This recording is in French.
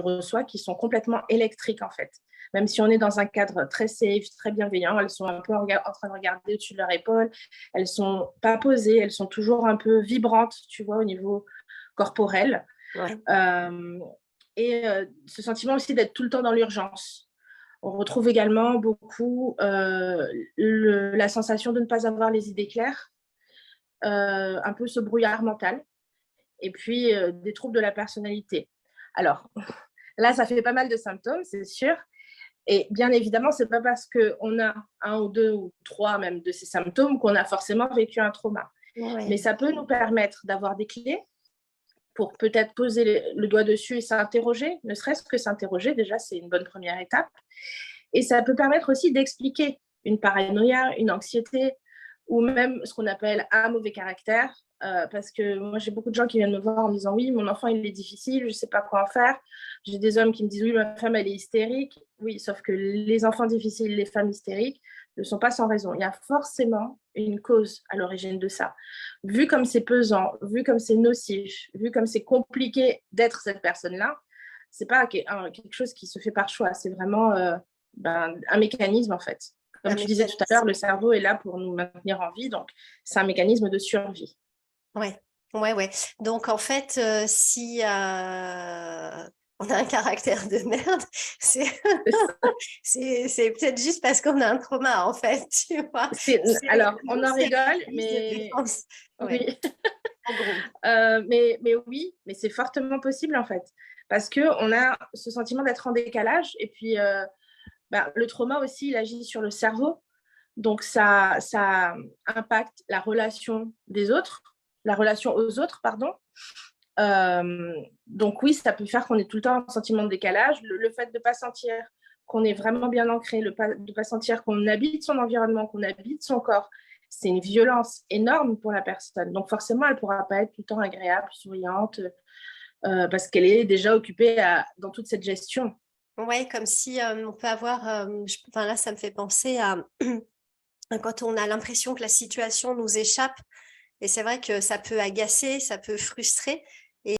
reçois qui sont complètement électriques, en fait. Même si on est dans un cadre très safe, très bienveillant, elles sont un peu en train de regarder au-dessus de leur épaule. Elles ne sont pas posées, elles sont toujours un peu vibrantes, tu vois, au niveau corporel. Ouais. Ce sentiment aussi d'être tout le temps dans l'urgence. On retrouve également beaucoup la sensation de ne pas avoir les idées claires, un peu ce brouillard mental, et puis des troubles de la personnalité. Alors, là, ça fait pas mal de symptômes, c'est sûr. Et bien évidemment, c'est pas parce qu'on a un ou deux ou trois même de ces symptômes qu'on a forcément vécu un trauma. Ouais. Mais ça peut nous permettre d'avoir des clés pour peut-être poser le doigt dessus et s'interroger, ne serait-ce que s'interroger, déjà, c'est une bonne première étape. Et ça peut permettre aussi d'expliquer une paranoïa, une anxiété, ou même ce qu'on appelle un mauvais caractère. Parce que moi, j'ai beaucoup de gens qui viennent me voir en me disant « Oui, mon enfant, il est difficile, je ne sais pas quoi en faire. » J'ai des hommes qui me disent « Oui, ma femme, elle est hystérique. » Oui, sauf que les enfants difficiles, les femmes hystériques, ne sont pas sans raison. Il y a forcément une cause à l'origine de ça. Vu comme c'est pesant, vu comme c'est nocif, vu comme c'est compliqué d'être cette personne-là, ce n'est pas quelque chose qui se fait par choix. C'est vraiment un mécanisme, en fait. Comme tu disais tout à l'heure, le cerveau est là pour nous maintenir en vie, donc c'est un mécanisme de survie. Ouais, ouais. Donc en fait, si on a un caractère de merde, c'est c'est peut-être juste parce qu'on a un trauma, en fait, tu vois. Alors, on en C'est un rigole, mécanisme de mais défense. Ouais, oui. en gros. Mais oui, mais c'est fortement possible, en fait. Parce qu'on a ce sentiment d'être en décalage. Et puis, le trauma aussi, il agit sur le cerveau. Donc, ça impacte la relation des autres, la relation aux autres, pardon. Donc oui, ça peut faire qu'on est tout le temps en sentiment de décalage. Le fait de ne pas sentir qu'on est vraiment bien ancré, de ne pas sentir qu'on habite son environnement, qu'on habite son corps, c'est une violence énorme pour la personne. Donc forcément, elle ne pourra pas être tout le temps agréable, souriante, parce qu'elle est déjà occupée dans toute cette gestion. Ouais, comme si on peut avoir, enfin là, ça me fait penser à quand on a l'impression que la situation nous échappe. Et c'est vrai que ça peut agacer, ça peut frustrer.